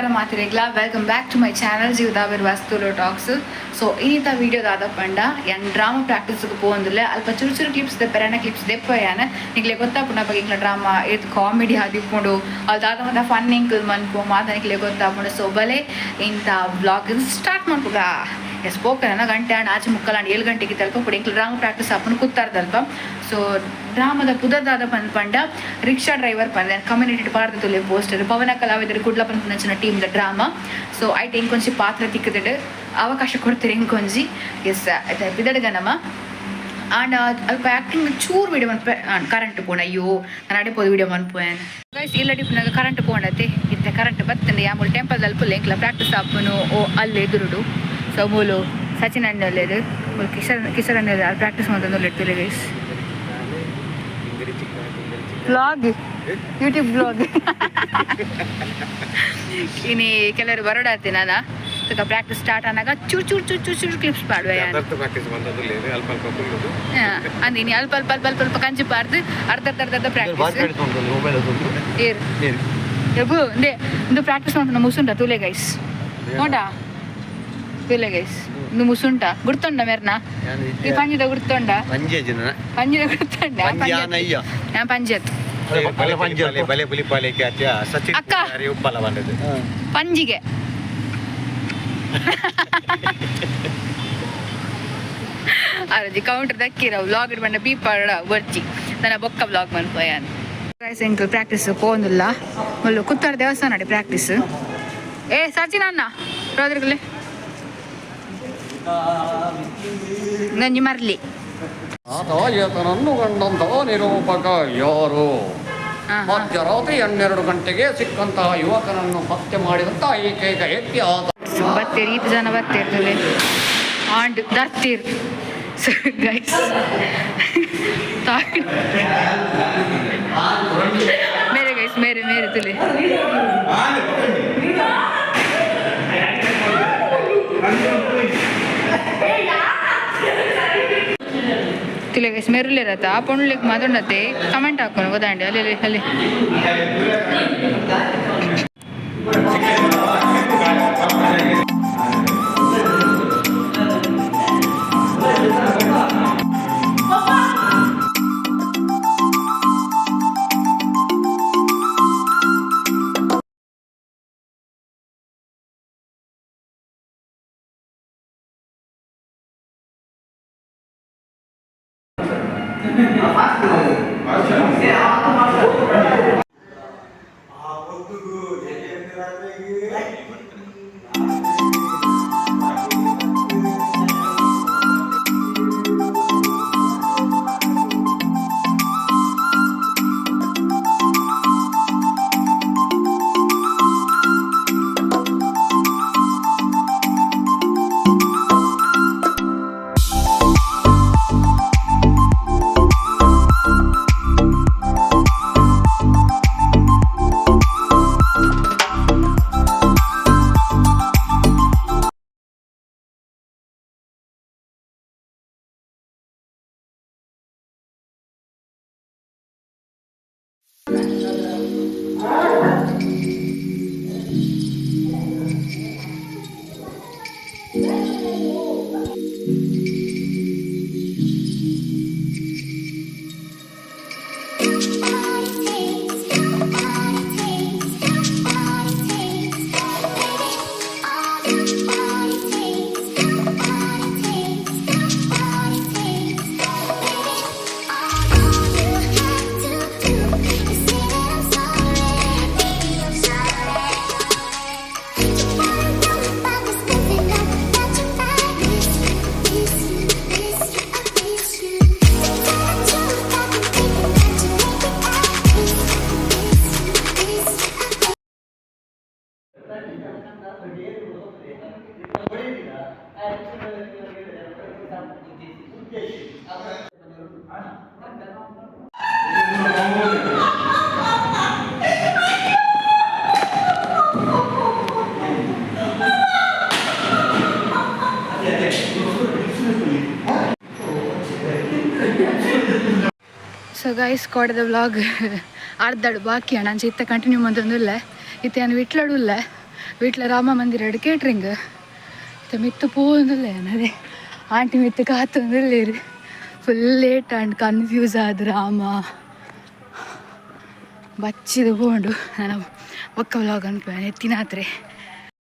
ನಮಸ್ಕಾರ ಮಾತಿರೆಗ್ಲ welcome back to my channel ಜೀವದಾವಿರ್ ವಾಸ್ತುಲು ಟಾಕ್ಸ್. ಸೊ ಇನ್ನಿತ ವೀಡಿಯೋದಾದ ಪಂಡ ಯಾನ್ ಡ್ರಾಮಾ ಪ್ರಾಕ್ಟೀಸ್ಗೆ ಪೋಂದಿಲ್ಲ ಅಲ್ಪ ಚೂರು ಚೂರು ಕ್ಲಿಪ್ಸ್ ದೆಪ್ಪೆರಣ್ಣ ಕ್ಲಿಪ್ಸ್ ದೆಪ್ಪಯಾನ ನಿಕ್ಲೆ ಗೊತ್ತಾಪುಂಡ ಬಗ್ಗೆ ಇಂಕ್ಲ ಡ್ರಾಮಾ ಏತ್ ಕಾಮಿಡಿ ಹಾದಿಪ್ಪುಂಡು ಅದಾದ ಮತ್ತೆ ಫನ್ ಇಂಕಲ್ ಮನ್ಪು ಮಾತ ನಿಕ್ಲೆ ಗೊತ್ತಾಪುಂಡು. ಸೊ ಬಲೆ ಇಂಥ ವ್ಲಾಗ್ ಸ್ಟಾರ್ಟ್ ಮಾಡ್ಪುಗ ಸ್ಪೋಕನ್ ಗಂಟೆ ಆಂಡ್ ಆಚೆ ಮುಕ್ಕಲಾಂಡ್ 7 ಗಂಟೆಗೆ ತಲುಪ ಪುಡಿ ಇಂಕ್ಲ ಡ್ರಾಮಾ ಪ್ರಾಕ್ಟೀಸ್ ಹಾಪುಂಡು ಕೂತಾರ್ದಲ್ಪ. ಸೊ ಡ್ರಾಮದ ಪುದದಾದ ಪಂಡ ರಿಕ್ಷಾ ಡ್ರೈವರ್ ಪಂದ ಕಮ್ಯುನಿಟಿ ಪಾರ್ದ ತುಲೆ ಪೋಸ್ಟರ್ ಪವನ ಕಲಾವಿದರು ಕುಡ್ಲ ಪಂಚಿನ ಟೀಮ್ ದ ಡ್ರಾಮಾ. ಸೊ ಐಟ್ ಇಂಕೊಂಚಿ ಪಾತ್ರ ತಿಕ್ಕದಿಡು ಅವಕಾಶ ಕೊಡ್ತೀರಿ ಇಂಕೊಂಜಿ ಎಸ್ ಆಯ್ತಾ ಬಿದಡ್ಗ ನಮ್ಮ ಆಂಡ್ ಅಲ್ಪ ಆ್ಯಕ್ಟಿಂಗ್ ಚೂರು ವೀಡಿಯೋ ಮನ್ಪೆ ಕರೆಂಟ್ ಪೋಣ ಅಯ್ಯೋ ನಾನು ಅಡಿಪೋದು ವೀಡಿಯೋ ಮನ್ಪೋಯನ್ ಗೈಸ್ ಇಲ್ಲ ಡಿಪ್ನಾಗ ಕರೆಂಟ್ ಪೋಣತೆ ಇತ್ತೆ ಕರೆಂಟ್ ಬರ್ತಂದೆ ಯಾಮೂಲು ಟೆಂಪಲ್ ಅಲ್ಪ ಇಂಕ್ಲ ಪ್ರಾಕ್ಟೀಸ್ ಹಾಪನು ಓ ಅಲ್ಲಿ ಎದುರುಡು. ಸೊ ಮೂಲು ಸಚಿನ್ ಅಣ್ಣ ಒಳ್ಳೆಯದು ಕಿಶೋರ್ ಅಣ್ಣ ಪ್ರಾಕ್ಟೀಸ್ ಮಾಡ್ತಂದು ಇಡ್ತಿಲ್ಲ ಗೈಸ್. ಬ್ಲಾಗ್ ಯೂಟ್ಯೂಬ್ ಬ್ಲಾಗ್ ಇನ್ನು ಕೆಲವರು ಬರೋಡಾತೆ ನಾನು ಪ್ರಾಕ್ಟೀಸ್ ಸ್ಟಾರ್ಟ್ ಆನಾಗ ಚೂರು ಚೂರು ಚೂರು ಚೂರು ಚೂರು ಕ್ಲಿಪ್ಸ್ ಪಾಡುವೆ ಅಂದಿನಿ ಅಲ್ಪ ಅಲ್ಪ ಅಲ್ಪ ಅಲ್ಪ ಅಲ್ಪ ಕಂಚು ಪಾರ್ದು ಅರ್ಧ ಅರ್ಧ ಅರ್ಧ ಪ್ರಾಕ್ಟೀಸ್ ಎಬು ಇಂದೆ ಇಂದು ಪ್ರಾಕ್ಟೀಸ್ ಮಾಡ್ತಾನೆ ಮುಸುಂಟ ತುಲೆ ಗೈಸ್ ನೋಡ ತುಲೆ ಗೈಸ್ ಇಂದು ಮುಸುಂಟ ಗುರ್ತೊಂಡ ಮೆರ್ನ ಈ ಪಂಜಿದ ಗುರ್ತೊಂಡ ಪಂಜಿದ ಗುರ್ತೊಂಡ ഞാൻ പഞ്ചായത്ത് ಅಕ್ಕ ಪಂಜಿಗೆ ಅರಜಿ ಕೌಂಟರ್ ದಕ್ಕಿರ ವ್ಲಾಗ್ ಇಡ್ಬಂಡ ಬೀಪಾಡ ಬರ್ಚಿ ನನ್ನ ಬೊಕ್ಕ ವ್ಲಾಗ್ ಮನ್ಪೋಯಾನ್ ಎಂಕಲ್ ಪ್ರಾಕ್ಟೀಸ್ ಪೋಂದಿಲ್ಲ ಮುಳ್ಳು ಕುತ್ತಾಡ ದೇವಸ್ಥಾನ ನಡಿ ಪ್ರಾಕ್ಟೀಸ್ ಏ ಸಚಿನ್ ಅಣ್ಣ ರೋದ್ರಿಗಲೆ ಗಂಜಿ ಮರ್ಲಿ ಆತನನ್ನು ಕಂಡಂತ ನಿರೂಪಕ ಯಾರು? ಮಧ್ಯರಾತ್ರಿ 12 ಗಂಟೆಗೆ ಸಿಕ್ಕಂತಹ ಯುವಕನನ್ನು ಹತ್ಯೆ ಮಾಡಿದಂತ ಏಕೈಕ ವ್ಯಕ್ತಿ ಆತ. ಬರ್ತೇರಿ ಈತ ಜನ ಬರ್ತೇರ್ತದೆ ಆಂಡ್ ದರ್ತೀರ್ ಗೈಸ್ ಮೇರೆ ಗೈಸ್ ಮೇರೆ ಮೇರೆ ತುಲೆ ತಿಲೆ ಗೈಸ್ ಮೇರುಲಿರತ್ತ ಪೊಣ್ಲಿಕ್ಕೆ ಮಾತಾಡತ್ತೆ ಕಮೆಂಟ್ ಹಾಕೋಣ ಗೊತ್ತಾಂಡಿ ಅಲ್ಲಿ ಅಲ್ಲಿ ಸೊ ಗೈಸ್ ಕೊಡದ ವ್ಲಾಗ್ ಅರ್ಧಡು ಬಾಕಿ ನಾನು ಚಿತ್ತ ಕಂಟಿನ್ಯೂ ಮಂತಂದಿಲ್ಲ ಇತ್ತೆ ನಾನು ವಿಟ್ಲಡುಲ್ಲ വീട്ടിലെ രാമ മന്ദിരം കേട്ടറിങ് മിത്ത് പോകുന്നില്ലേ അതെ ആಂಟಿ മിത്ത് കാത്തുന്നില്ലേര് ಫುಲ್ ಲೇಟ್ ಆ್ಯಂಡ್ ಕನ್ಫ್ಯೂಸ್ ಆದ ರಾಮ ಬಚ್ಚಿದು ಬೋಂಡು ನಾನು ಒಕ್ಕ ವ್ಲಾಗ್ ಅನ್ಪೇನೆ ಎತ್ತಿನಾತ್ರೆ